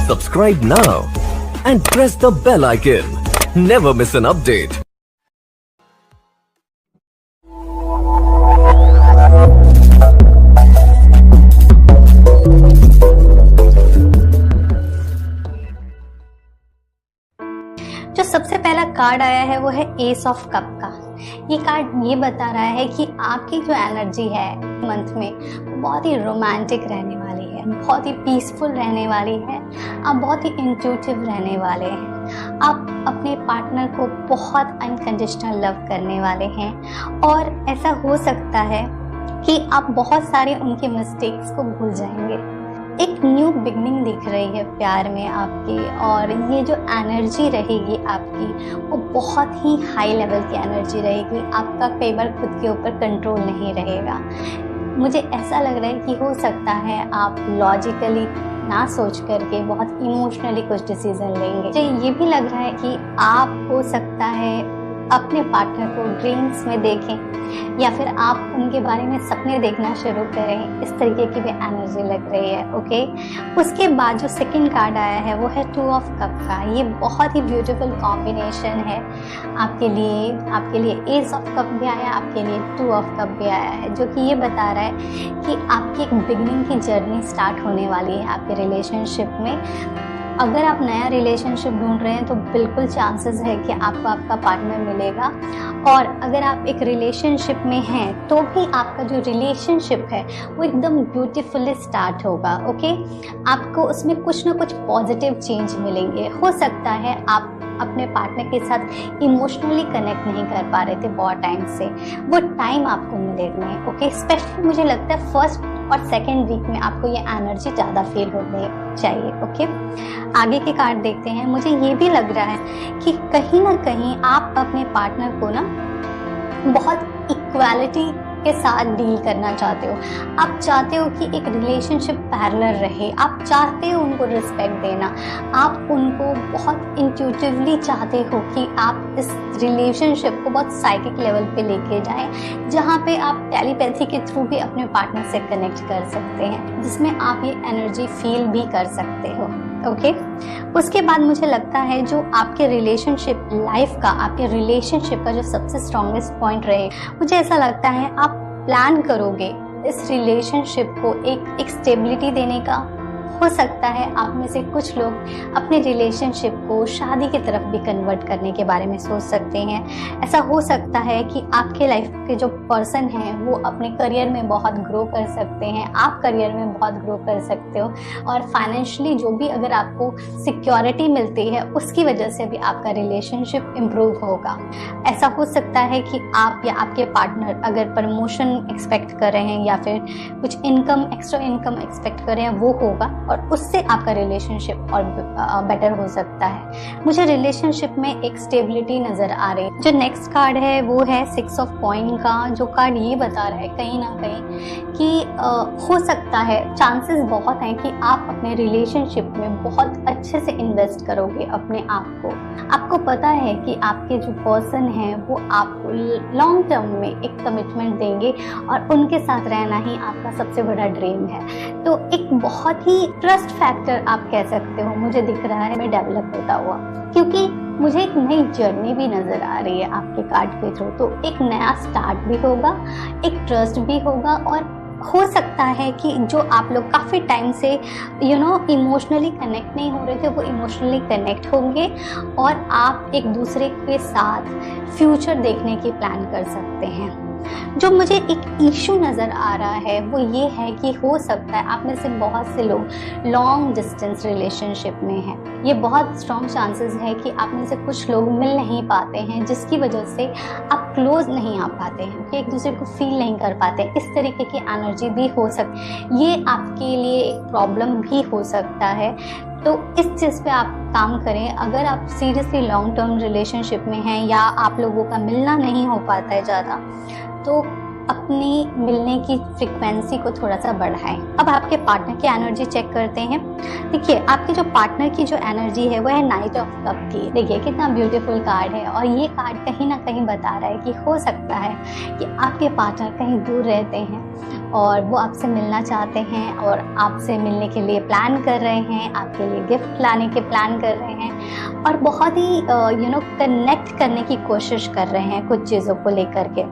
Subscribe now and press the bell icon. Never miss an update. जो सबसे पहला card आया है वो है एस ऑफ कप का। ये कार्ड ये बता रहा है कि आपकी जो एनर्जी है मंथ में वो बहुत ही रोमांटिक रहने वाली है, बहुत ही पीसफुल रहने वाली है, आप बहुत ही इंट्यूटिव रहने वाले हैं, आप अपने पार्टनर को बहुत अनकंडीशनल लव करने वाले हैं और ऐसा हो सकता है कि आप बहुत सारे उनके मिस्टेक्स को भूल जाएंगे। एक न्यू बिगनिंग दिख रही है प्यार में आपकी, और ये जो एनर्जी रहेगी आपकी वो बहुत ही हाई लेवल की एनर्जी रहेगी। आपका कई बार खुद के ऊपर कंट्रोल नहीं रहेगा। मुझे ऐसा लग रहा है कि हो सकता है आप लॉजिकली ना सोच करके बहुत इमोशनली कुछ डिसीजन लेंगे। मुझे ये भी लग रहा है कि आप हो सकता है अपने पार्टनर को ड्रीम्स में देखें या फिर आप उनके बारे में सपने देखना शुरू करें। इस तरीके की भी एनर्जी लग रही है। ओके, उसके बाद जो सेकंड कार्ड आया है वो है टू ऑफ कप का। ये बहुत ही ब्यूटीफुल कॉम्बिनेशन है आपके लिए एस ऑफ कप भी आया, आपके लिए टू ऑफ कप भी आया है, जो कि ये बता रहा है कि आपकी एक बिगनिंग की जर्नी स्टार्ट होने वाली है आपके रिलेशनशिप में। अगर आप नया रिलेशनशिप ढूंढ रहे हैं तो बिल्कुल चांसेस है कि आपको आपका पार्टनर मिलेगा, और अगर आप एक रिलेशनशिप में हैं तो भी आपका जो रिलेशनशिप है वो एकदम ब्यूटीफुली स्टार्ट होगा। ओके, आपको उसमें कुछ ना कुछ पॉजिटिव चेंज मिलेंगे। हो सकता है आप अपने पार्टनर के साथ इमोशनली कनेक्ट नहीं कर पा रहे थे बहुत टाइम से, वो टाइम आपको मिलेगा। ओके, स्पेशली मुझे लगता है फर्स्ट और सेकेंड वीक में आपको ये एनर्जी ज़्यादा फील होनी चाहिए। ओके, आगे के कार्ड देखते हैं। मुझे ये भी लग रहा है कि कहीं ना कहीं आप अपने पार्टनर को ना बहुत इक्वालिटी के साथ डील करना चाहते हो। आप चाहते हो कि एक रिलेशनशिप पैरेलल रहे, आप चाहते हो उनको रिस्पेक्ट देना, आप उनको बहुत इंट्यूटिवली चाहते हो कि आप इस रिलेशनशिप को बहुत साइकिक लेवल पे लेके जाएं, जहाँ पे आप टेलीपैथी के थ्रू भी अपने पार्टनर से कनेक्ट कर सकते हैं, जिसमें आप ये एनर्जी फील भी कर सकते हो। ओके, उसके बाद मुझे लगता है जो आपके रिलेशनशिप लाइफ का, आपके रिलेशनशिप का जो सबसे स्ट्रॉन्गेस्ट पॉइंट रहे, मुझे ऐसा लगता है आप प्लान करोगे इस रिलेशनशिप को एक स्टेबिलिटी देने का। हो सकता है आप में से कुछ लोग अपने रिलेशनशिप को शादी की तरफ भी कन्वर्ट करने के बारे में सोच सकते हैं। ऐसा हो सकता है कि आपके लाइफ के जो पर्सन हैं वो अपने करियर में बहुत ग्रो कर सकते हैं, आप करियर में बहुत ग्रो कर सकते हो, और फाइनेंशियली जो भी अगर आपको सिक्योरिटी मिलती है उसकी वजह से भी आपका रिलेशनशिप इम्प्रूव होगा। ऐसा हो सकता है कि आप या आपके पार्टनर अगर प्रमोशन एक्सपेक्ट कर रहे हैं या फिर कुछ इनकम, एक्स्ट्रा इनकम एक्सपेक्ट कर रहे हैं, वो होगा और उससे आपका रिलेशनशिप और बेटर हो सकता है। मुझे रिलेशनशिप में एक स्टेबिलिटी नज़र आ रही है। जो नेक्स्ट कार्ड है वो है सिक्स ऑफ कॉइन का। जो कार्ड ये बता रहा है कहीं ना कहीं कि हो सकता है, चांसेस बहुत हैं कि आप अपने रिलेशनशिप में बहुत अच्छे से इन्वेस्ट करोगे अपने आप को। आपको पता है कि आपके जो पर्सन हैं वो आपको लॉन्ग टर्म में एक कमिटमेंट देंगे और उनके साथ रहना ही आपका सबसे बड़ा ड्रीम है। तो एक बहुत ही ट्रस्ट फैक्टर आप कह सकते हो मुझे दिख रहा है में डेवलप होता हुआ, क्योंकि मुझे एक नई जर्नी भी नज़र आ रही है आपके कार्ड के थ्रू। तो एक नया स्टार्ट भी होगा, एक ट्रस्ट भी होगा, और हो सकता है कि जो आप लोग काफ़ी टाइम से इमोशनली कनेक्ट नहीं हो रहे थे वो इमोशनली कनेक्ट होंगे और आप एक दूसरे के साथ फ्यूचर देखने की प्लान कर सकते हैं। जो मुझे एक इशू नज़र आ रहा है वो ये है कि हो सकता है आप में से बहुत से लोग लॉन्ग डिस्टेंस रिलेशनशिप में हैं। ये बहुत स्ट्रॉन्ग चांसेस है कि आप में से कुछ लोग मिल नहीं पाते हैं, जिसकी वजह से आप क्लोज नहीं आ पाते हैं, कि एक दूसरे को फील नहीं कर पाते। इस तरीके की एनर्जी भी हो सकती है। ये आपके लिए एक प्रॉब्लम भी हो सकता है। तो इस चीज़ पे आप काम करें। अगर आप सीरियसली लॉन्ग टर्म रिलेशनशिप में हैं या आप लोगों का मिलना नहीं हो पाता है ज़्यादा, तो अपनी मिलने की फ्रिक्वेंसी को थोड़ा सा बढ़ाएं। अब आपके पार्टनर की एनर्जी चेक करते हैं। देखिए, आपके जो पार्टनर की जो एनर्जी है वो है नाइट ऑफ कप की। देखिए कितना ब्यूटीफुल कार्ड है, और ये कार्ड कहीं ना कहीं बता रहा है कि हो सकता है कि आपके पार्टनर कहीं दूर रहते हैं और वो आपसे मिलना चाहते हैं और आपसे मिलने के लिए प्लान कर रहे हैं, आपके लिए गिफ्ट लाने के प्लान कर रहे हैं और बहुत ही कनेक्ट करने की कोशिश कर रहे हैं कुछ चीज़ों को लेकर के।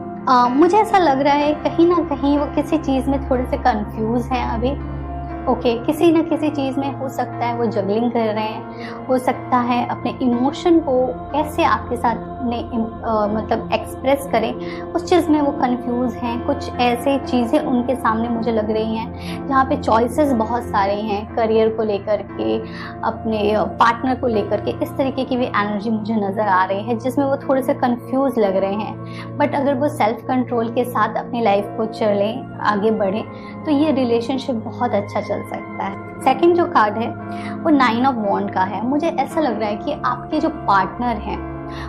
मुझे ऐसा लग रहा है कहीं ना कहीं वो किसी चीज़ में थोड़े से कंफ्यूज हैं अभी। किसी न किसी चीज़ में हो सकता है वो जगलिंग कर रहे हैं, हो सकता है अपने इमोशन को कैसे आपके साथ मतलब एक्सप्रेस करें, उस चीज़ में वो कंफ्यूज हैं। कुछ ऐसे चीज़ें उनके सामने मुझे लग रही हैं जहाँ पे चॉइसेस बहुत सारे हैं, करियर को लेकर के, अपने पार्टनर को लेकर के। इस तरीके की भी एनर्जी मुझे नज़र आ रही है जिसमें वो थोड़े से कंफ्यूज लग रहे हैं। बट अगर वो सेल्फ कंट्रोल के साथ अपनी लाइफ को चलें, आगे बढ़ें, तो ये रिलेशनशिप बहुत अच्छा चल सकता है। सेकंड जो कार्ड है वो 9 ऑफ वॉन्ड का है। मुझे ऐसा लग रहा है कि आपके जो पार्टनर हैं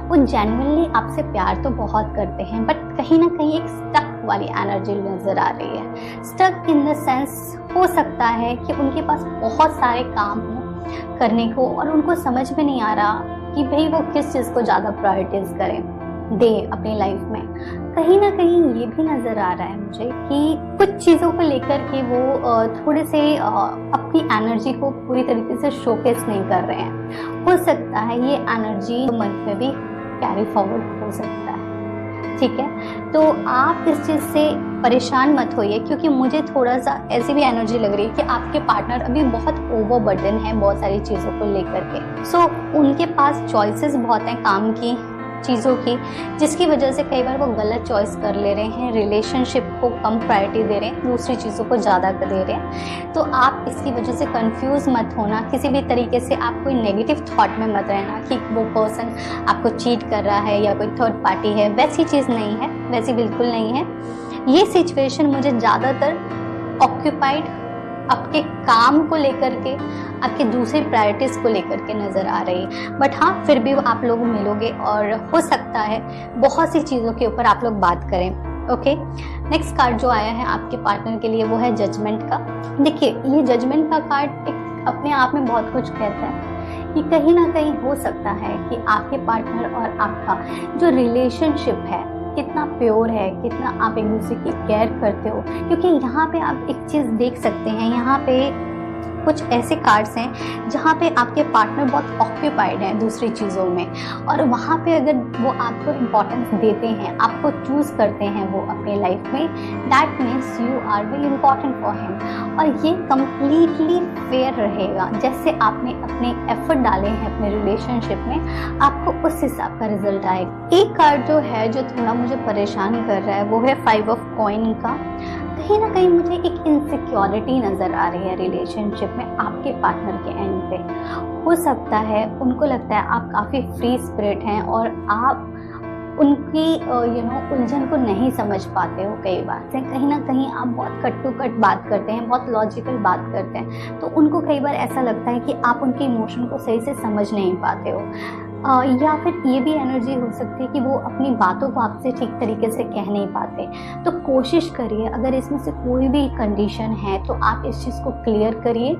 वो जेन्युइनली आपसे प्यार तो बहुत करते हैं, बट कहीं ना कहीं एक स्टक वाली एनर्जी नजर आ रही है। स्टक इन द सेंस, हो सकता है कि उनके पास बहुत सारे काम हो करने को और उनको समझ में नहीं आ रहा कि भाई वो किस चीज़ को ज़्यादा प्रायोरिटीज करें, दे अपनी लाइफ में। कहीं ना कहीं ये भी नज़र आ रहा है मुझे कि कुछ चीज़ों को लेकर के वो थोड़े से अपनी एनर्जी को पूरी तरीके से शोकेस नहीं कर रहे हैं। हो सकता है ये एनर्जी मन में भी कैरी फॉरवर्ड हो सकता है। ठीक है, तो आप इस चीज़ से परेशान मत होइए, क्योंकि मुझे थोड़ा सा ऐसी भी एनर्जी लग रही है कि आपके पार्टनर अभी बहुत ओवरबर्डन है बहुत सारी चीज़ों को लेकर के। सो उनके पास चॉइसेस बहुत हैं काम की, चीज़ों की, जिसकी वजह से कई बार वो गलत चॉइस कर ले रहे हैं, रिलेशनशिप को कम प्रायोरिटी दे रहे हैं, दूसरी चीज़ों को ज़्यादा दे रहे हैं। तो आप इसकी वजह से कंफ्यूज मत होना, किसी भी तरीके से आप कोई नेगेटिव थॉट में मत रहना कि वो पर्सन आपको चीट कर रहा है या कोई थर्ड पार्टी है। वैसी चीज़ नहीं है, वैसी बिल्कुल नहीं है। ये सिचुएशन मुझे ज़्यादातर ऑक्यूपाइड आपके काम को लेकर के, आपके दूसरी प्रायोरिटीज़ को लेकर के नज़र आ रही है। बट हाँ, फिर भी आप लोग मिलोगे और हो सकता है बहुत सी चीज़ों के ऊपर आप लोग बात करें। ओके, नेक्स्ट कार्ड जो आया है आपके पार्टनर के लिए वो है जजमेंट का। देखिए, ये जजमेंट का कार्ड एक अपने आप में बहुत कुछ कहता है कि कहीं ना कहीं हो सकता है कि आपके पार्टनर और आपका जो रिलेशनशिप है कितना प्योर है, कितना आप एक दूसरे की केयर करते हो। क्योंकि यहाँ पे आप एक चीज़ देख सकते हैं, यहाँ पे कुछ ऐसे कार्ड्स हैं जहाँ पे आपके पार्टनर बहुत ऑक्यूपाइड हैं दूसरी चीज़ों में, और वहाँ पे अगर वो आपको इम्पोर्टेंस देते हैं, आपको चूज़ करते हैं वो अपने लाइफ में, that means you are very important for him. और ये कम्प्लीटली फेयर रहेगा। जैसे आपने अपने एफर्ट डाले हैं अपने रिलेशनशिप में, आपको उस हिसाब का रिजल्ट आएगा। एक कार्ड जो है जो थोड़ा मुझे परेशान कर रहा है वो है 5 ऑफ कॉइन का। कहीं ना कहीं मुझे एक इनसिक्योरिटी नज़र आ रही है रिलेशनशिप में आपके पार्टनर के एंड पे। हो सकता है उनको लगता है आप काफ़ी फ्री स्पिरिट हैं और आप उनकी उलझन को नहीं समझ पाते हो। कई बार से कहीं ना कहीं आप बहुत कट टू कट बात करते हैं, बहुत लॉजिकल बात करते हैं, तो उनको कई बार ऐसा लगता है कि आप उनके इमोशन को सही से समझ नहीं पाते हो। या फिर ये भी एनर्जी हो सकती है कि वो अपनी बातों को आपसे ठीक तरीके से कह नहीं पाते। तो कोशिश करिए, अगर इसमें से कोई भी कंडीशन है तो आप इस चीज़ को क्लियर करिए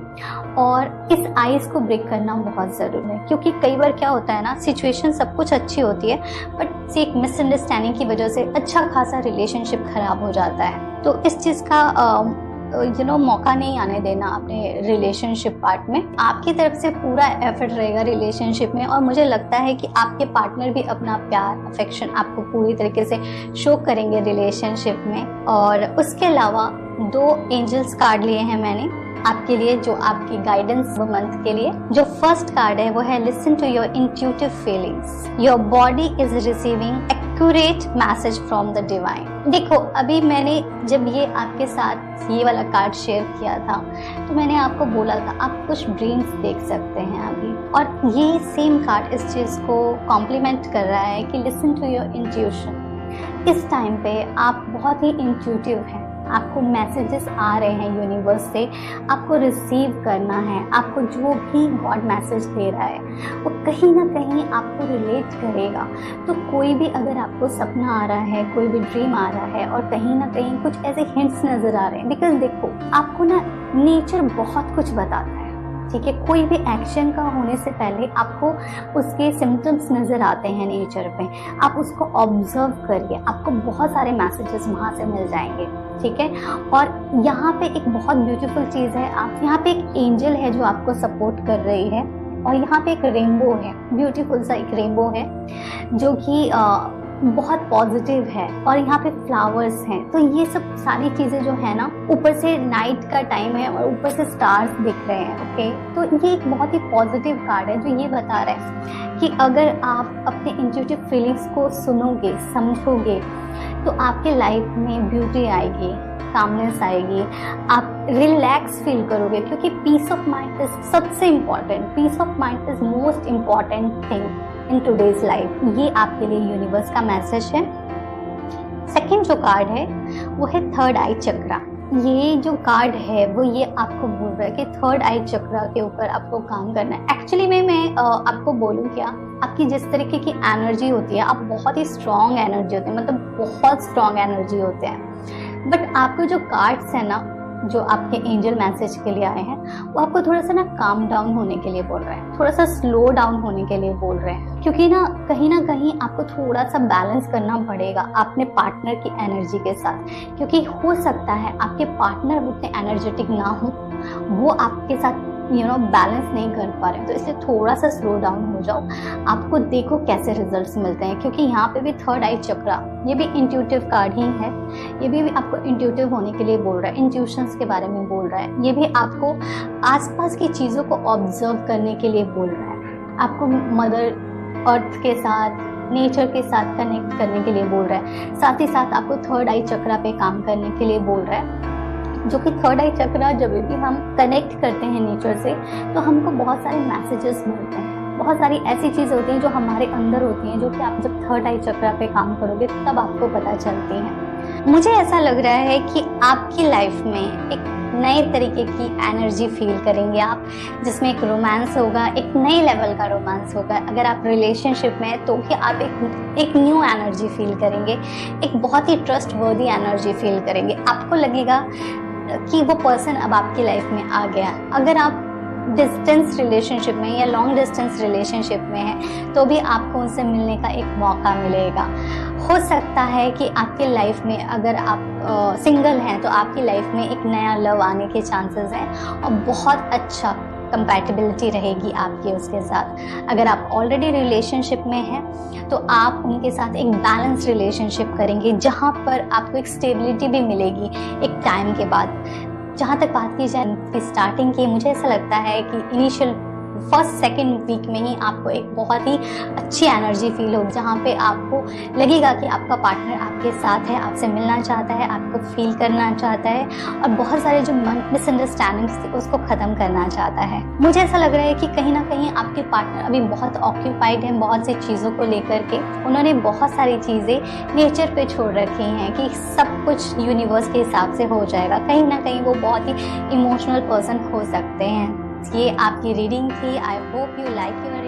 और इस आइस को ब्रेक करना बहुत ज़रूरी है। क्योंकि कई बार क्या होता है ना, सिचुएशन सब कुछ अच्छी होती है बट एक मिसअंडरस्टैंडिंग की वजह से अच्छा खासा रिलेशनशिप खराब हो जाता है। तो इस चीज़ का मौका नहीं आने देना अपने रिलेशनशिप पार्ट में। आपकी तरफ से पूरा एफर्ट रहेगा रिलेशनशिप में, और मुझे लगता है कि आपके पार्टनर भी अपना प्यार, अफेक्शन आपको पूरी तरीके से शो करेंगे रिलेशनशिप में। और उसके अलावा 2 एंजल्स कार्ड लिए हैं मैंने आपके लिए, जो आपकी गाइडेंस मंथ के लिए। जो फर्स्ट कार्ड है वो है listen to your intuitive feelings, your body is receiving accurate message from the divine. देखो, अभी मैंने जब ये आपके साथ ये वाला कार्ड शेयर किया था तो मैंने आपको बोला था आप कुछ ड्रीम्स देख सकते हैं अभी, और ये सेम कार्ड इस चीज़ को कॉम्प्लीमेंट कर रहा है कि लिसन टू योर इंट्यूशन। इस टाइम पे आप बहुत ही इंट्यूटिव हैं, आपको मैसेजेस आ रहे हैं यूनिवर्स से, आपको रिसीव करना है। आपको जो भी गॉड मैसेज दे रहा है वो कहीं ना कहीं आपको रिलेट करेगा। तो कोई भी अगर आपको सपना आ रहा है, कोई भी ड्रीम आ रहा है और कहीं ना कहीं कुछ ऐसे हिंट्स नज़र आ रहे हैं, बिकॉज देखो आपको ना नेचर बहुत कुछ बताता है, ठीक है। कोई भी एक्शन का होने से पहले आपको उसके सिम्टम्स नज़र आते हैं नेचर पे, आप उसको ऑब्जर्व करिए, आपको बहुत सारे मैसेजेस वहाँ से मिल जाएंगे, ठीक है। और यहाँ पे एक बहुत ब्यूटीफुल चीज़ है, आप यहाँ पे एक एंजल है जो आपको सपोर्ट कर रही है, और यहाँ पे एक रेनबो है, ब्यूटीफुल सा एक रेनबो है जो कि बहुत पॉजिटिव है, और यहाँ पे फ्लावर्स हैं। तो ये सब सारी चीज़ें जो है ना, ऊपर से नाइट का टाइम है और ऊपर से स्टार्स दिख रहे हैं, ओके। तो ये एक बहुत ही पॉजिटिव कार्ड है जो ये बता रहा है कि अगर आप अपने इंट्यूटिव फीलिंग्स को सुनोगे, समझोगे, तो आपके लाइफ में ब्यूटी आएगी, कामनेस आएगी, आप रिलैक्स फील करोगे, क्योंकि पीस ऑफ माइंड इज सबसे important. Peace of mind is most important thing in today's life. ये आपके लिए यूनिवर्स का मैसेज है। सेकंड जो कार्ड है वो है थर्ड आई चक्रा। ये जो कार्ड है वो ये आपको बोल रहा है कि थर्ड आई चक्रा के ऊपर आपको काम करना है। एक्चुअली मैं आपको बोलूँ क्या, आपकी जिस तरीके की एनर्जी होती है, आप बहुत ही स्ट्रॉन्ग एनर्जी होते हैं, मतलब बहुत स्ट्रॉन्ग एनर्जी होते हैं। बट आपको जो कार्ड्स है ना, जो आपके एंजल मैसेज के लिए आए हैं, वो आपको थोड़ा सा ना काम डाउन होने के लिए बोल रहे हैं, थोड़ा सा स्लो डाउन होने के लिए बोल रहे हैं, क्योंकि ना कहीं आपको थोड़ा सा बैलेंस करना पड़ेगा अपने पार्टनर की एनर्जी के साथ, क्योंकि हो सकता है आपके पार्टनर उतने एनर्जेटिक ना हो, वो आपके साथ बैलेंस नहीं कर पा रहे हैं। तो इसलिए थोड़ा सा स्लो डाउन हो जाओ, आपको देखो कैसे रिजल्ट्स मिलते हैं, क्योंकि यहाँ पे भी थर्ड आई चक्रा, ये भी इंट्यूटिव कार्ड ही है, ये भी आपको इंट्यूटिव होने के लिए बोल रहा है, इंट्यूशंस के बारे में बोल रहा है। ये भी आपको आसपास की चीज़ों को ऑब्जर्व करने के लिए बोल रहा है, आपको मदर अर्थ के साथ, नेचर के साथ कनेक्ट करने के लिए बोल रहा है। साथ ही साथ आपको थर्ड आई चक्रा पे काम करने के लिए बोल रहा है, जो कि थर्ड आई चक्रा जब भी हम कनेक्ट करते हैं नेचर से, तो हमको बहुत सारे मैसेजेस मिलते हैं, बहुत सारी ऐसी चीज़ होती हैं जो हमारे अंदर होती हैं, जो कि आप जब थर्ड आई चक्रा पे काम करोगे तब आपको पता चलती हैं। मुझे ऐसा लग रहा है कि आपकी लाइफ में एक नए तरीके की एनर्जी फील करेंगे आप, जिसमें एक रोमांस होगा, एक नए लेवल का रोमांस होगा। अगर आप रिलेशनशिप में हैं तो भी आप एक न्यू एनर्जी फील करेंगे, एक बहुत ही ट्रस्ट वर्दी एनर्जी फील करेंगे। आपको लगेगा कि वो पर्सन अब आपकी लाइफ में आ गया। अगर आप डिस्टेंस रिलेशनशिप में या लॉन्ग डिस्टेंस रिलेशनशिप में हैं तो भी आपको उनसे मिलने का एक मौका मिलेगा। हो सकता है कि आपकी लाइफ में, अगर आप सिंगल हैं तो आपकी लाइफ में एक नया लव आने के चांसेस हैं और बहुत अच्छा कंपैटिबिलिटी रहेगी आपकी उसके साथ। अगर आप ऑलरेडी रिलेशनशिप में हैं तो आप उनके साथ एक बैलेंस रिलेशनशिप करेंगे, जहाँ पर आपको एक स्टेबिलिटी भी मिलेगी एक टाइम के बाद। जहाँ तक बात की जाए की स्टार्टिंग की, मुझे ऐसा लगता है कि इनिशियल फर्स्ट सेकेंड वीक में ही आपको एक बहुत ही अच्छी एनर्जी फील होगी, जहाँ पे आपको लगेगा कि आपका पार्टनर आपके साथ है, आपसे मिलना चाहता है, आपको फील करना चाहता है और बहुत सारे जो मिसअंडरस्टैंडिंग्स थी उसको ख़त्म करना चाहता है। मुझे ऐसा लग रहा है कि कहीं ना कहीं आपके पार्टनर अभी बहुत ऑक्यूपाइड हैं बहुत सी चीज़ों को लेकर के। उन्होंने बहुत सारी चीज़ें नेचर पे छोड़ रखी हैं कि सब कुछ यूनिवर्स के हिसाब से हो जाएगा। कहीं ना कहीं वो बहुत ही इमोशनल पर्सन हो सकते हैं। ये आपकी रीडिंग थी। I hope you like your